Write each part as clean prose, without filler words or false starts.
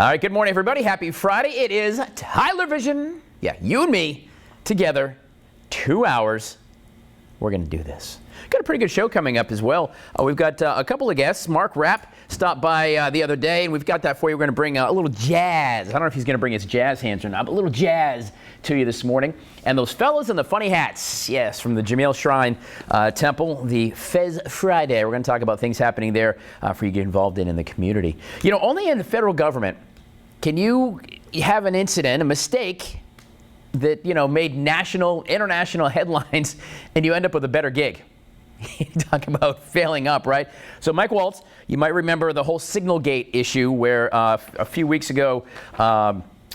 All right, good morning, everybody. Happy Friday. It is TylerVision. Yeah, you and me together, 2 hours. We're going to do this. Got a pretty good show coming up as well. We've got a couple of guests. Mark Rapp stopped by the other day, and we've got that for you. We're going to bring a little jazz. I don't know if he's going to bring his jazz hands or not, but a little jazz to you this morning. And those fellas in the funny hats, yes, from the Jamil Shrine Temple, the Fez Friday. We're going to talk about things happening there for you to get involved in the community. You know, only in the federal government can you have an incident, a mistake, that, you know, made national, international headlines, and you end up with a better gig. Talk about failing up, right? So Mike Waltz, you might remember the whole Signalgate issue where a few weeks ago,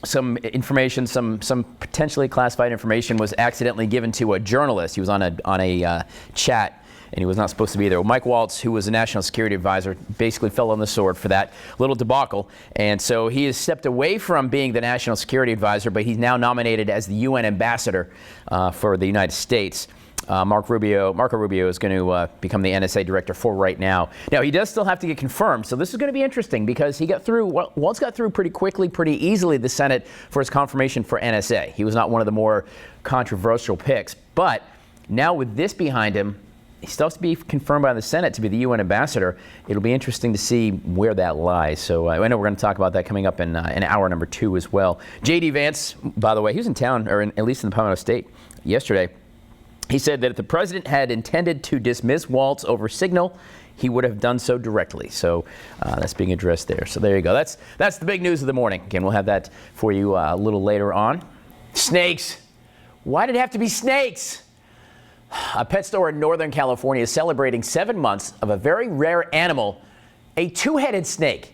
some information, some potentially classified information was accidentally given to a journalist. He was on a chat, and he was not supposed to be there. Well, Mike Waltz, who was a national security advisor, basically fell on the sword for that little debacle. And so he has stepped away from being the national security advisor, but he's now nominated as the UN ambassador for the United States. Marco Rubio is going to become the NSA director for right now. Now, he does still have to get confirmed, so this is going to be interesting because he got through, Waltz got through pretty quickly, pretty easily the Senate for his confirmation for NSA. He was not one of the more controversial picks, but now with this behind him, he still has to be confirmed by the Senate to be the UN ambassador. It'll be interesting to see where that lies. So I know we're going to talk about that coming up in hour number 2 as well. J.D. Vance, by the way, he was in town, or at least in the Department of State yesterday. He said that if the president had intended to dismiss Waltz over Signal, he would have done so directly. So that's being addressed there. So there you go. That's the big news of the morning. Again, we'll have that for you a little later on. Snakes. Why did it have to be snakes? A pet store in Northern California is celebrating 7 months of a very rare animal, a two-headed snake.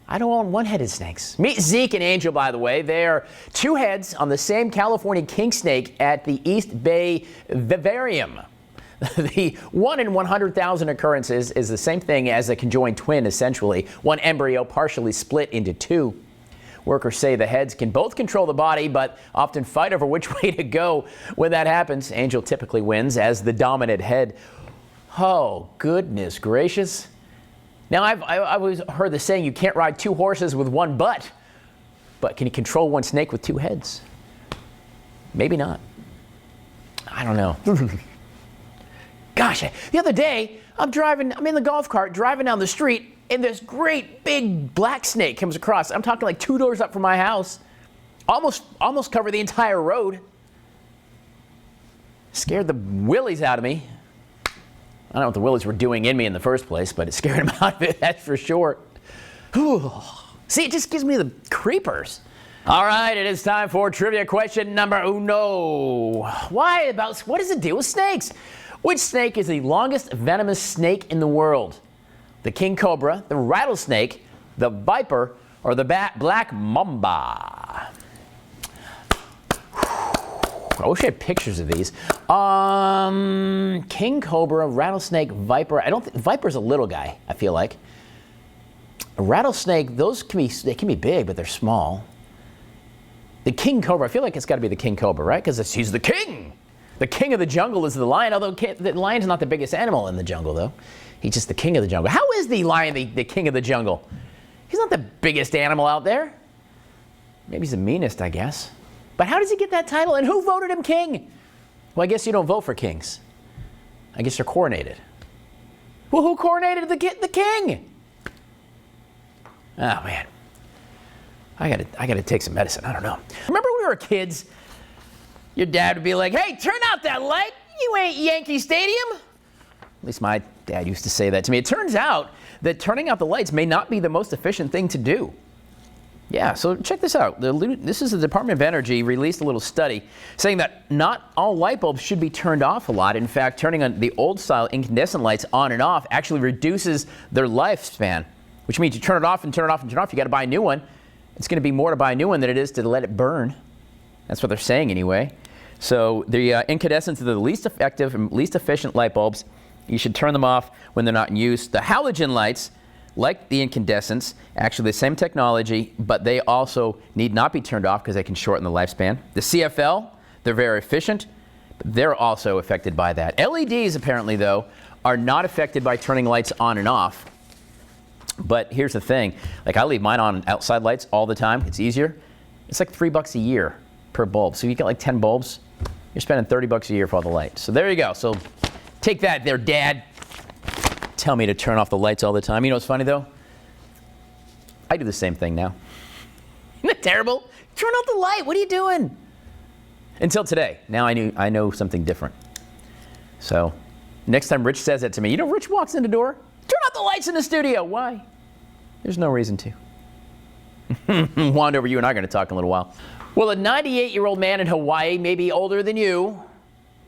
I don't own one-headed snakes. Meet Zeke and Angel, by the way. They're two heads on the same California king snake at the East Bay Vivarium. The 1 in 100,000 occurrences is the same thing as a conjoined twin, essentially. One embryo partially split into two. Workers say the heads can both control the body, but often fight over which way to go. When that happens, Angel typically wins as the dominant head. Oh, goodness gracious. Now, I've always heard the saying, you can't ride two horses with one butt. But can you control one snake with two heads? Maybe not. I don't know. Gosh, the other day, I'm in the golf cart, driving down the street, and this great big black snake comes across. I'm talking like 2 doors up from my house. Almost covered the entire road. Scared the willies out of me. I don't know what the willies were doing in me in the first place, but it scared him out of it, that's for sure. Whew. See, it just gives me the creepers. All right, it is time for trivia question number uno. What does it deal with snakes? Which snake is the longest venomous snake in the world? The king cobra, the rattlesnake, the viper, or the black mamba? I wish I had pictures of these. King cobra, rattlesnake, viper. Viper's a little guy, I feel like. A rattlesnake, they can be big, but they're small. The king cobra, I feel like it's got to be the king cobra, right? Because he's the king. The king of the jungle is the lion, although the lion's not the biggest animal in the jungle, though. He's just the king of the jungle. How is the lion the king of the jungle? He's not the biggest animal out there. Maybe he's the meanest, I guess. But how does he get that title? And who voted him king? Well, I guess you don't vote for kings. I guess they're coronated. Well, who coronated the king? Oh, man. I gotta take some medicine. I don't know. Remember when we were kids? Your dad would be like, hey, turn out that light. You ain't Yankee Stadium. At least my dad used to say that to me. It turns out that turning out the lights may not be the most efficient thing to do. Yeah, so check this out. This is the Department of Energy released a little study saying that not all light bulbs should be turned off a lot. In fact, turning on the old style incandescent lights on and off actually reduces their lifespan, which means you turn it off and turn it off and turn it off. You got to buy a new one. It's going to be more to buy a new one than it is to let it burn. That's what they're saying anyway. So the incandescents are the least effective and least efficient light bulbs. You should turn them off when they're not in use. The halogen lights, like the incandescents, actually the same technology, but they also need not be turned off because they can shorten the lifespan. The CFL, they're very efficient, but they're also affected by that. LEDs, apparently, though, are not affected by turning lights on and off. But here's the thing. Like, I leave mine on outside lights all the time. It's easier. It's like $3 a year per bulb. So if you get like 10 bulbs, you're spending $30 a year for all the lights. So there you go. So take that there, Dad. Tell me to turn off the lights all the time. You know what's funny, though? I do the same thing now. Isn't that terrible? Turn off the light. What are you doing? Until today. Now I know something different. So next time Rich says that to me, you know, Rich walks in the door, turn off the lights in the studio. Why? There's no reason to. Wanda, over you and I are going to talk in a little while. Well, a 98-year-old man in Hawaii may be older than you,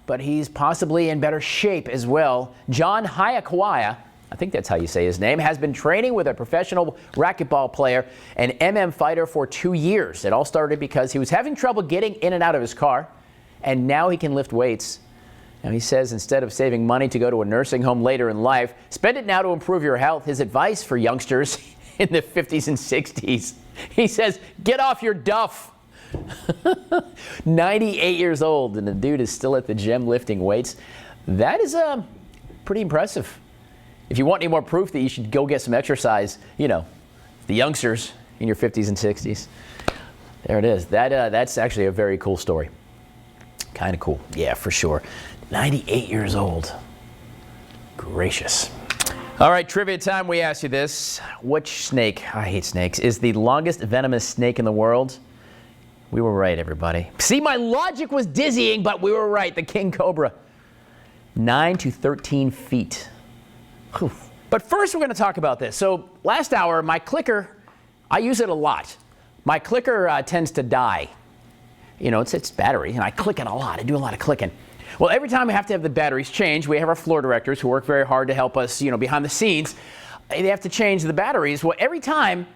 but he's possibly in better shape as well. John Hayakawa, I think that's how you say his name, has been training with a professional racquetball player and MM fighter for 2 years. It all started because he was having trouble getting in and out of his car, and now he can lift weights. Now, he says instead of saving money to go to a nursing home later in life, spend it now to improve your health. His advice for youngsters in the 50s and 60s, he says, get off your duff. 98 years old, and the dude is still at the gym lifting weights. That is pretty impressive. If you want any more proof that you should go get some exercise, you know, the youngsters in your 50s and 60s. There it is. That's actually a very cool story. Kind of cool. Yeah, for sure. 98 years old. Gracious. All right, trivia time. We asked you this. Which snake, I hate snakes, is the longest venomous snake in the world? We were right, everybody. See, my logic was dizzying, but we were right. The king cobra. 9 to 13 feet. Whew. But first, we're going to talk about this. So last hour, my clicker, I use it a lot. My clicker tends to die. You know, it's battery, and I click it a lot. I do a lot of clicking. Well, every time we have to have the batteries changed, we have our floor directors who work very hard to help us, you know, behind the scenes. They have to change the batteries. Well, every time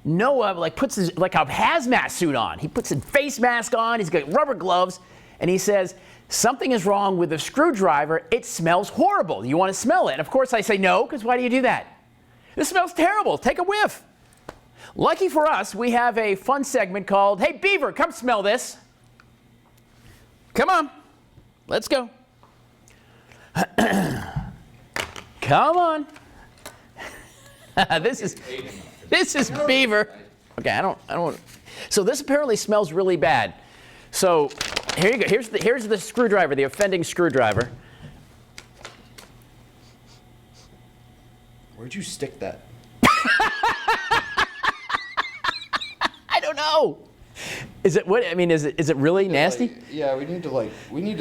Noah puts his a hazmat suit on. He puts a face mask on. He's got rubber gloves, and he says something is wrong with the screwdriver. It smells horrible. You want to smell it? And of course, I say no, because why do you do that? This smells terrible. Take a whiff. Lucky for us, we have a fun segment called "Hey Beaver, come smell this." Come on, let's go. Come on. This is Beaver. Okay, I don't. So this apparently smells really bad. So here you go. Here's the screwdriver, the offending screwdriver. Where'd you stick that? I don't know. Is it what? I mean, is it really nasty? Yeah, we need to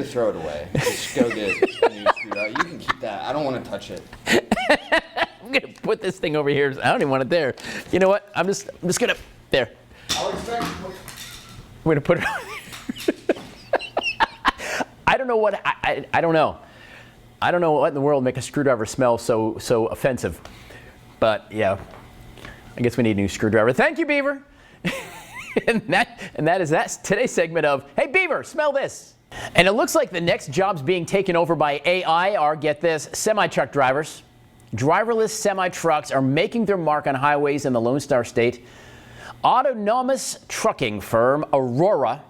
throw it away. Just go get a new screwdriver. You can keep that. I don't want to touch it. I'm gonna put this thing over here. I don't even want it there. You know what? I'm just gonna there. I'll expect. We're gonna put it over there. I don't know what I don't know. I don't know what in the world make a screwdriver smell so offensive. But yeah, I guess we need a new screwdriver. Thank you, Beaver. and that is today's segment of Hey Beaver, smell this. And it looks like the next jobs being taken over by AI are, get this, semi-truck drivers. Driverless semi-trucks are making their mark on highways in the Lone Star State. Autonomous trucking firm Aurora,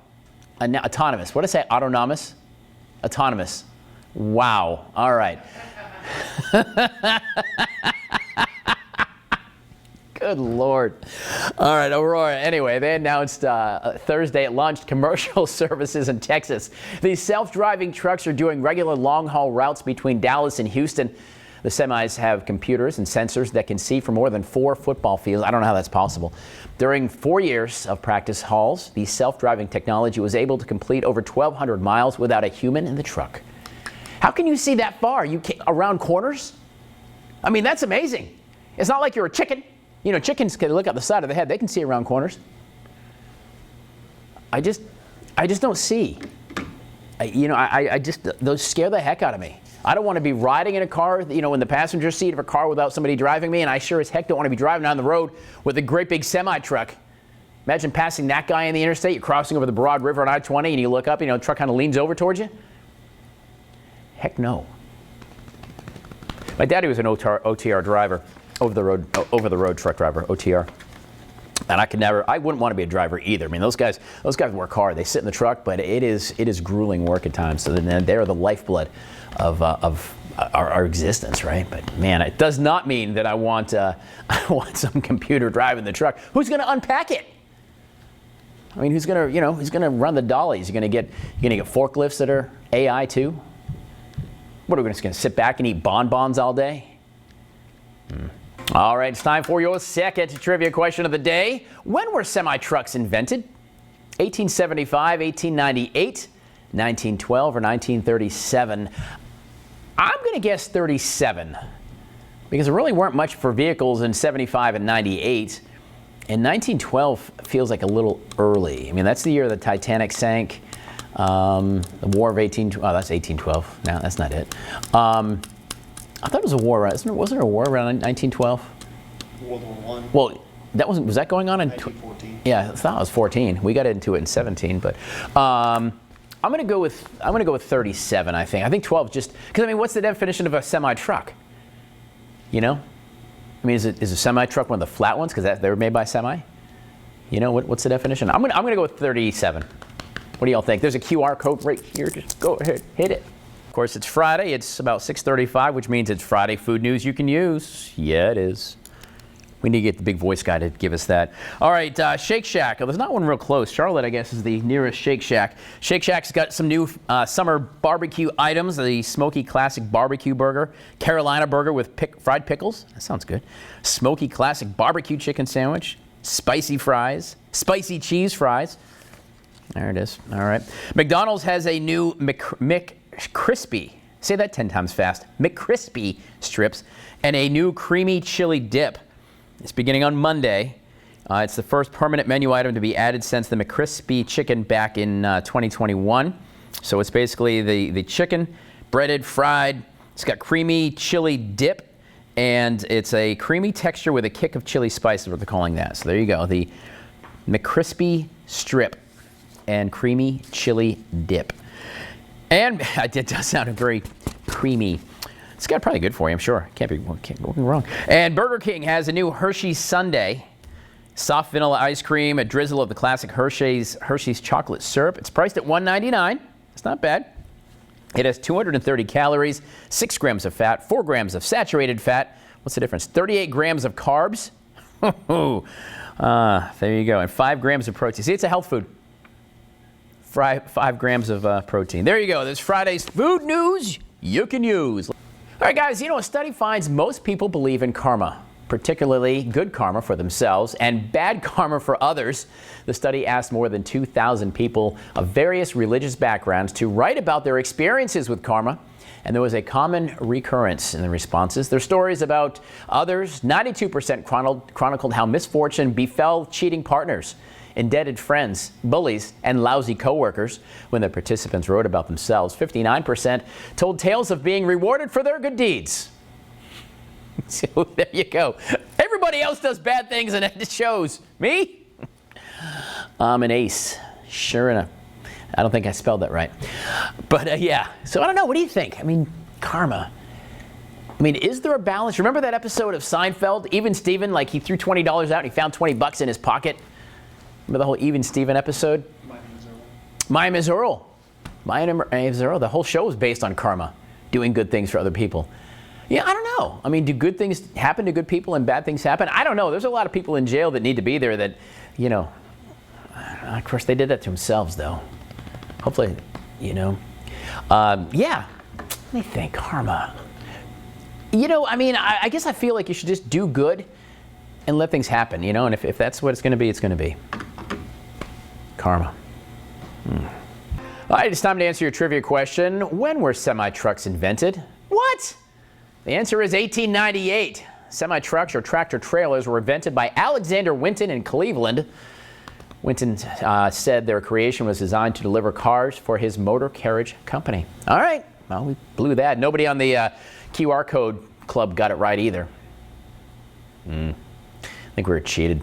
autonomous. What did I say? Autonomous? Autonomous. Wow. All right. Good Lord. All right, Aurora. Anyway, they announced Thursday it launched commercial services in Texas. These self-driving trucks are doing regular long-haul routes between Dallas and Houston. The semis have computers and sensors that can see for more than 4 football fields. I don't know how that's possible. During 4 years of practice hauls, the self-driving technology was able to complete over 1,200 miles without a human in the truck. How can you see that far? You can't, around corners? I mean, that's amazing. It's not like you're a chicken. You know, chickens can look up the side of the head. They can see around corners. I just don't see. Those scare the heck out of me. I don't want to be riding in a car, you know, in the passenger seat of a car without somebody driving me, and I sure as heck don't want to be driving down the road with a great big semi-truck. Imagine passing that guy in the interstate. You're crossing over the Broad River on I-20, and you look up, you know, the truck kind of leans over towards you. Heck no. My daddy was an OTR driver, over the road truck driver, OTR. And I wouldn't want to be a driver either. I mean, those guys work hard. They sit in the truck, but it is grueling work at times. So then they're the lifeblood of our existence, right? But man, it does not mean that I want some computer driving the truck. Who's going to unpack it? I mean, who's going to run the dollies? You're going to get forklifts that are AI too? What are we just going to sit back and eat bonbons all day? All right, it's time for your second trivia question of the day. When were semi-trucks invented? 1875, 1898, 1912, or 1937? I'm going to guess 37, because there really weren't much for vehicles in 75 and 98. And 1912 feels like a little early. I mean, that's the year the Titanic sank. The War of 1812. Oh, that's 1812. No, that's not it. I thought it was a war. Wasn't there a war around 1912? World War I. Well, was that going on in 1914? Yeah, I thought it was 14. We got into it in 17, but I'm going to go with 37. I think 12 just because I mean, what's the definition of a semi truck? You know, I mean, is a semi truck one of the flat ones because they were made by Semi? You know, what's the definition? I'm gonna go with 37. What do y'all think? There's a QR code right here. Just go ahead, hit it. Of course, it's Friday. It's about 6:35, which means it's Friday food news you can use. Yeah, it is. We need to get the big voice guy to give us that. All right, Shake Shack. Oh, there's not one real close. Charlotte, I guess, is the nearest Shake Shack. Shake Shack's got some new summer barbecue items. The Smoky Classic Barbecue Burger, Carolina Burger with fried pickles. That sounds good. Smoky Classic Barbecue Chicken Sandwich. Spicy fries. Spicy cheese fries. There it is. All right. McDonald's has a new McCrispy. Say that 10 times fast. McCrispy strips and a new creamy chili dip. It's beginning on Monday. It's the first permanent menu item to be added since the McCrispy chicken back in 2021. So it's basically the chicken, breaded, fried. It's got creamy chili dip, and it's a creamy texture with a kick of chili spice is what they're calling that. So there you go. The McCrispy strip and creamy chili dip. And it does sound very creamy. It's got probably good for you, I'm sure. Can't go wrong. And Burger King has a new Hershey's Sundae. Soft vanilla ice cream, a drizzle of the classic Hershey's chocolate syrup. It's priced at $1.99. It's not bad. It has 230 calories, 6 grams of fat, 4 grams of saturated fat. What's the difference? 38 grams of carbs. There you go. And 5 grams of protein. See, it's a health food. 5 grams of protein. There you go. There's Friday's food news you can use. All right, guys, a study finds most people believe in karma, particularly good karma for themselves and bad karma for others. The study asked more than 2,000 people of various religious backgrounds to write about their experiences with karma, and there was a common recurrence in the responses. Their stories about others. 92% chronicled how misfortune befell cheating partners, indebted friends, bullies, and lousy coworkers. When the participants wrote about themselves, 59% told tales of being rewarded for their good deeds. So there you go. Everybody else does bad things and it shows. Me? I'm an ace. Sure enough. I don't think I spelled that right. But yeah. So I don't know. What do you think? I mean, karma. I mean, is there a balance? Remember that episode of Seinfeld? Even Steven, like he threw $20 out and he found 20 bucks in his pocket. Remember the whole Even Steven episode? My name is Earl. My name is Earl. The whole show was based on karma, doing good things for other people. Yeah, I don't know. I mean, do good things happen to good people and bad things happen? I don't know. There's a lot of people in jail that need to be there that, of course they did that to themselves, though. Hopefully, yeah. Let me think. Karma. I guess I feel like you should just do good and let things happen, and if that's what it's going to be, it's going to be. Karma. All right, it's time to answer your trivia question. When were semi-trucks invented? What? The answer is 1898. Semi-trucks or tractor trailers were invented by Alexander Winton in Cleveland. Winton said their creation was designed to deliver cars for his motor carriage company. All right, well, we blew that. Nobody on the QR code club got it right either. I think we were cheated.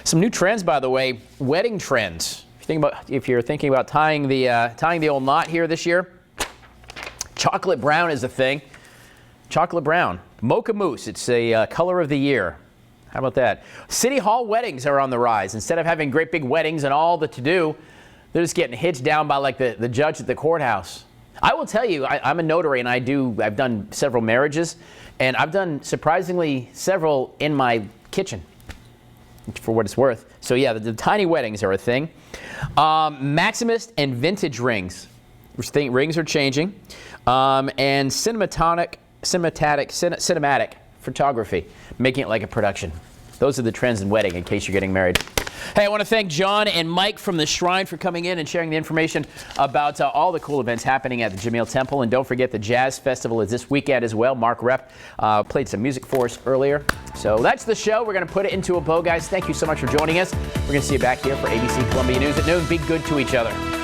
Some new trends, by the way, wedding trends. If you're thinking about tying the old knot here this year, chocolate brown is the thing. Chocolate brown. Mocha mousse, it's a color of the year. How about that? City Hall weddings are on the rise. Instead of having great big weddings and all the to-do, they're just getting hitched down by like the judge at the courthouse. I will tell you, I'm a notary, and I've done several marriages, and I've done surprisingly several in my kitchen, for what it's worth. So yeah, the tiny weddings are a thing. Maximist and vintage rings. Rings are changing. And cinematic photography, making it like a production. Those are the trends in wedding, in case you're getting married. Hey, I want to thank John and Mike from the Shrine for coming in and sharing the information about all the cool events happening at the Jameel Temple. And don't forget, the Jazz Festival is this weekend as well. Mark Rep played some music for us earlier. So that's the show. We're going to put it into a bow, guys. Thank you so much for joining us. We're going to see you back here for ABC Columbia News at noon. Be good to each other.